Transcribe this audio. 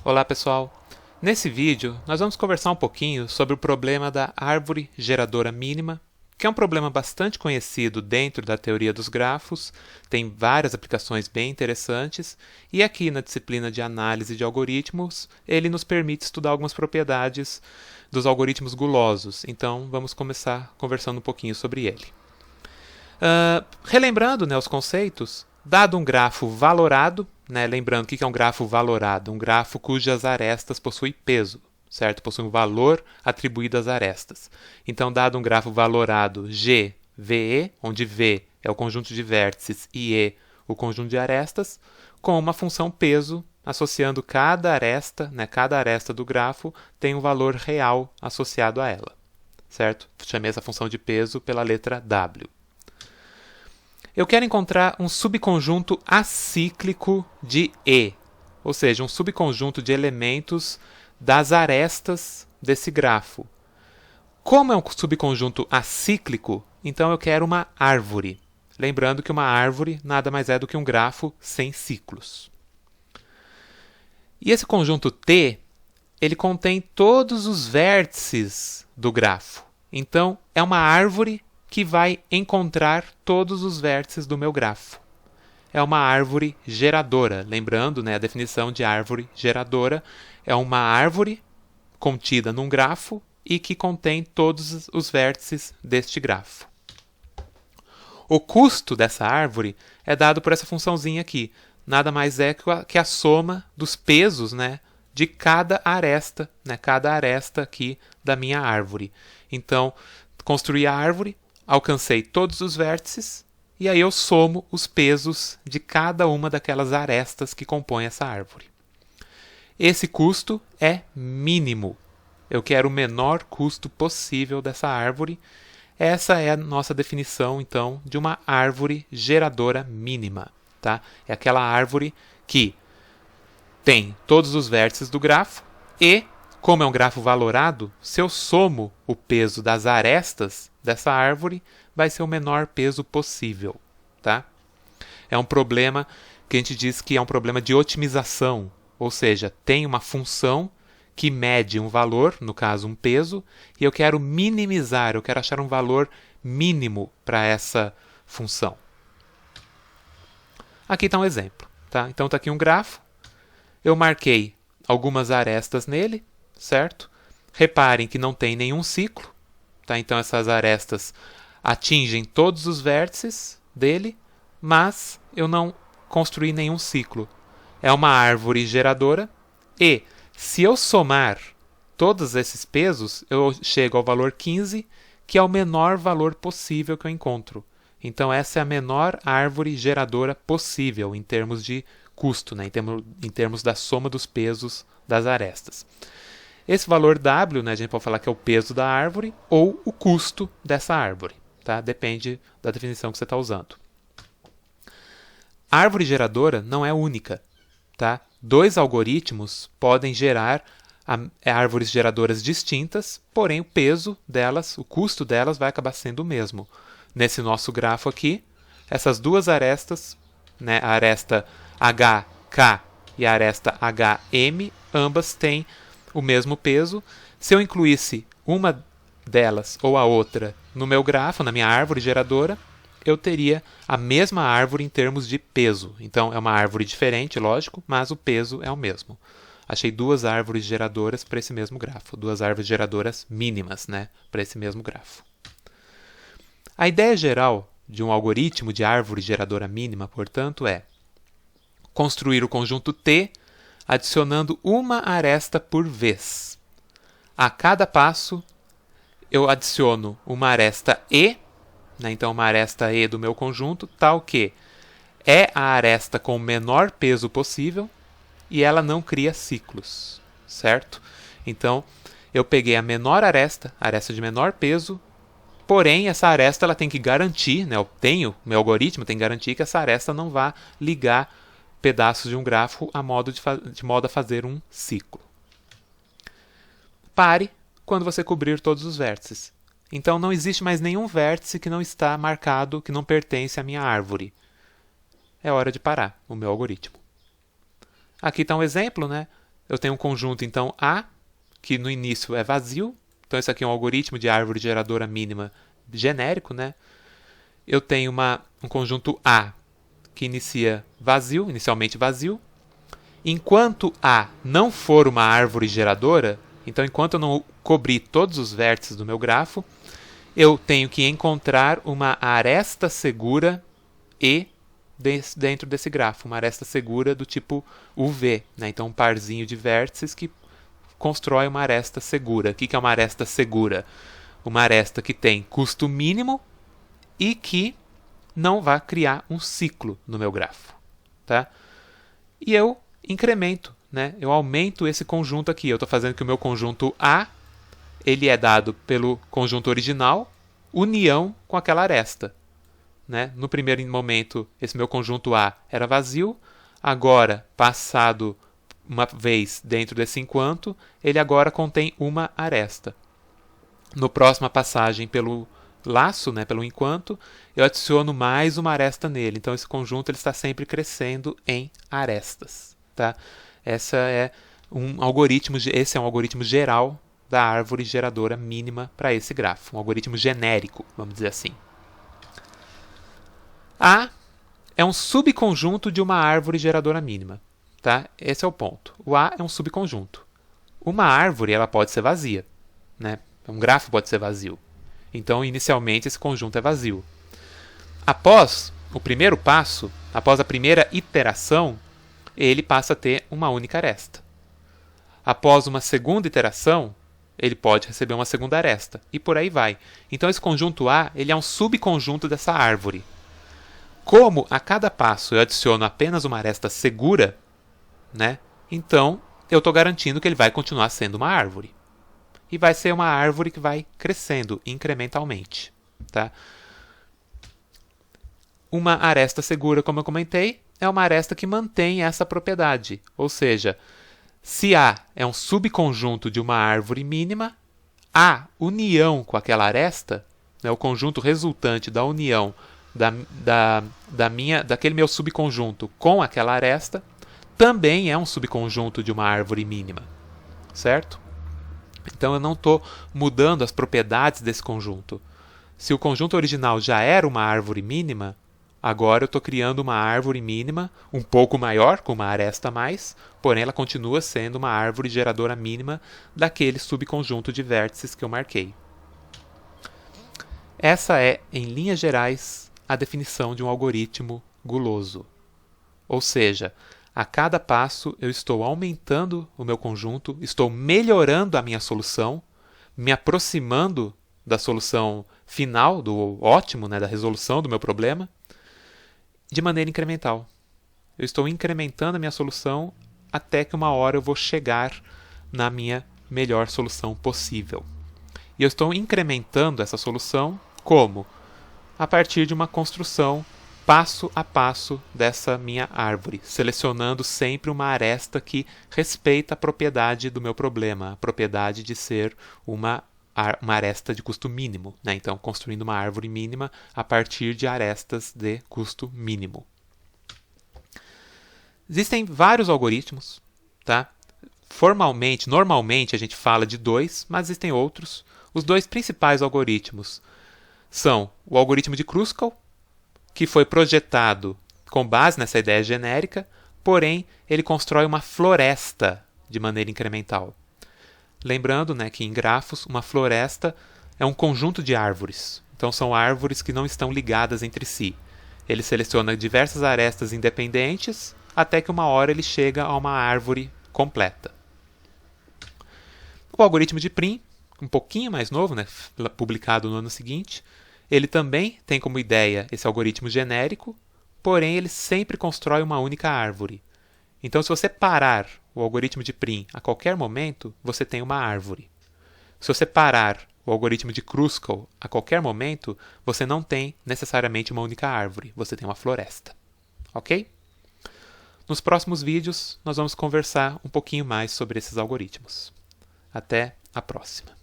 Olá pessoal! Nesse vídeo nós vamos conversar um pouquinho sobre o problema da árvore geradora mínima, que é um problema bastante conhecido dentro da teoria dos grafos, tem várias aplicações bem interessantes, e aqui na disciplina de análise de algoritmos ele nos permite estudar algumas propriedades dos algoritmos gulosos, então vamos começar conversando um pouquinho sobre ele. Relembrando, os conceitos, dado um grafo valorado, lembrando o que é um grafo valorado? Um grafo cujas arestas possuem peso, certo? Possui um valor atribuído às arestas. Então, dado um grafo valorado G, VE, onde V é o conjunto de vértices e E o conjunto de arestas, com uma função peso, associando cada aresta do grafo tem um valor real associado a ela, certo? Chamei essa função de peso pela letra W. Eu quero encontrar um subconjunto acíclico de E, ou seja, um subconjunto de elementos das arestas desse grafo. Como é um subconjunto acíclico, então eu quero uma árvore. Lembrando que uma árvore nada mais é do que um grafo sem ciclos. E esse conjunto T, ele contém todos os vértices do grafo. Então, é uma árvore que vai encontrar todos os vértices do meu grafo. É uma árvore geradora. Lembrando, a definição de árvore geradora é uma árvore contida num grafo e que contém todos os vértices deste grafo. O custo dessa árvore é dado por essa funçãozinha aqui. Nada mais é que a soma dos pesos, de cada aresta, cada aresta aqui da minha árvore. Então, construí a árvore, alcancei todos os vértices e aí eu somo os pesos de cada uma daquelas arestas que compõem essa árvore. Esse custo é mínimo. Eu quero o menor custo possível dessa árvore. Essa é a nossa definição, então, de uma árvore geradora mínima. Tá? É aquela árvore que tem todos os vértices do grafo e, como é um grafo valorado, se eu somo o peso das arestas dessa árvore, vai ser o menor peso possível. Tá? É um problema que a gente diz que é um problema de otimização, ou seja, tem uma função que mede um valor, no caso um peso, e eu quero minimizar, eu quero achar um valor mínimo para essa função. Aqui está um exemplo. Tá? Então está aqui um grafo, eu marquei algumas arestas nele, certo? Reparem que não tem nenhum ciclo, tá? Então essas arestas atingem todos os vértices dele, mas eu não construí nenhum ciclo. É uma árvore geradora e, se eu somar todos esses pesos, eu chego ao valor 15, que é o menor valor possível que eu encontro. Então essa é a menor árvore geradora possível em termos de custo, em termos da soma dos pesos das arestas. Esse valor W, a gente pode falar que é o peso da árvore ou o custo dessa árvore. Tá? Depende da definição que você está usando. A árvore geradora não é única. Tá? Dois algoritmos podem gerar árvores geradoras distintas, porém o peso delas, o custo delas vai acabar sendo o mesmo. Nesse nosso grafo aqui, essas duas arestas, a aresta HK e a aresta HM, ambas têm o mesmo peso. Se eu incluísse uma delas ou a outra no meu grafo, na minha árvore geradora, eu teria a mesma árvore em termos de peso. Então, é uma árvore diferente, lógico, mas o peso é o mesmo. Achei duas árvores geradoras para esse mesmo grafo. Duas árvores geradoras mínimas, para esse mesmo grafo. A ideia geral de um algoritmo de árvore geradora mínima, portanto, é construir o conjunto T adicionando uma aresta por vez. A cada passo, eu adiciono uma aresta E, então uma aresta E do meu conjunto, tal que é a aresta com o menor peso possível e ela não cria ciclos, certo? Então, eu peguei a menor aresta, a aresta de menor peso, porém essa aresta ela tem que garantir, meu algoritmo tem que garantir que essa aresta não vá ligar pedaços de um grafo de modo a fazer um ciclo. Pare quando você cobrir todos os vértices. Então não existe mais nenhum vértice que não está marcado, que não pertence à minha árvore. É hora de parar o meu algoritmo. Aqui está um exemplo, eu tenho um conjunto, então, A, que no início é vazio. Então, esse aqui é um algoritmo de árvore geradora mínima genérico, né? Eu tenho um conjunto A que inicia vazio, inicialmente vazio. Enquanto A não for uma árvore geradora, então, enquanto eu não cobrir todos os vértices do meu grafo, eu tenho que encontrar uma aresta segura E dentro desse grafo, uma aresta segura do tipo UV, né? Então, um parzinho de vértices que constrói uma aresta segura. O que é uma aresta segura? Uma aresta que tem custo mínimo e que não vai criar um ciclo no meu grafo. Tá? E eu incremento, né? Eu aumento esse conjunto aqui. Eu estou fazendo que o meu conjunto A ele é dado pelo conjunto original, união com aquela aresta. Né? No primeiro momento, esse meu conjunto A era vazio. Agora, passado uma vez dentro desse enquanto, ele agora contém uma aresta. No próxima passagem pelo laço, né, pelo enquanto, eu adiciono mais uma aresta nele. Então, esse conjunto ele está sempre crescendo em arestas. Tá? Esse é um algoritmo geral da árvore geradora mínima para esse grafo. Um algoritmo genérico, vamos dizer assim. A é um subconjunto de uma árvore geradora mínima. Tá? Esse é o ponto. O A é um subconjunto. Uma árvore ela pode ser vazia. Né? Um grafo pode ser vazio. Então, inicialmente, esse conjunto é vazio. Após o primeiro passo, após a primeira iteração, ele passa a ter uma única aresta. Após uma segunda iteração, ele pode receber uma segunda aresta. E por aí vai. Então, esse conjunto A ele é um subconjunto dessa árvore. Como a cada passo eu adiciono apenas uma aresta segura, né? Então eu estou garantindo que ele vai continuar sendo uma árvore. E vai ser uma árvore que vai crescendo incrementalmente. Tá? Uma aresta segura, como eu comentei, é uma aresta que mantém essa propriedade. Ou seja, se A é um subconjunto de uma árvore mínima, a união com aquela aresta, né, o conjunto resultante da união daquele meu subconjunto com aquela aresta, também é um subconjunto de uma árvore mínima. Certo? Então eu não estou mudando as propriedades desse conjunto. Se o conjunto original já era uma árvore mínima, agora eu estou criando uma árvore mínima um pouco maior, com uma aresta a mais, porém ela continua sendo uma árvore geradora mínima daquele subconjunto de vértices que eu marquei. Essa é, em linhas gerais, a definição de um algoritmo guloso. Ou seja, a cada passo eu estou aumentando o meu conjunto, estou melhorando a minha solução, me aproximando da solução final, do ótimo, né, da resolução do meu problema, de maneira incremental. Eu estou incrementando a minha solução até que uma hora eu vou chegar na minha melhor solução possível. E eu estou incrementando essa solução como? A partir de uma construção passo a passo dessa minha árvore, selecionando sempre uma aresta que respeita a propriedade do meu problema, a propriedade de ser uma aresta de custo mínimo. Né? Então, construindo uma árvore mínima a partir de arestas de custo mínimo. Existem vários algoritmos. Tá? Normalmente a gente fala de dois, mas existem outros. Os dois principais algoritmos são o algoritmo de Kruskal, que foi projetado com base nessa ideia genérica, porém ele constrói uma floresta de maneira incremental. Lembrando, né, que em grafos uma floresta é um conjunto de árvores. Então são árvores que não estão ligadas entre si. Ele seleciona diversas arestas independentes até que uma hora ele chega a uma árvore completa. O algoritmo de Prim, um pouquinho mais novo, né, publicado no ano seguinte, ele também tem como ideia esse algoritmo genérico, porém ele sempre constrói uma única árvore. Então, se você parar o algoritmo de Prim a qualquer momento, você tem uma árvore. Se você parar o algoritmo de Kruskal a qualquer momento, você não tem necessariamente uma única árvore, você tem uma floresta. Ok? Nos próximos vídeos, nós vamos conversar um pouquinho mais sobre esses algoritmos. Até a próxima.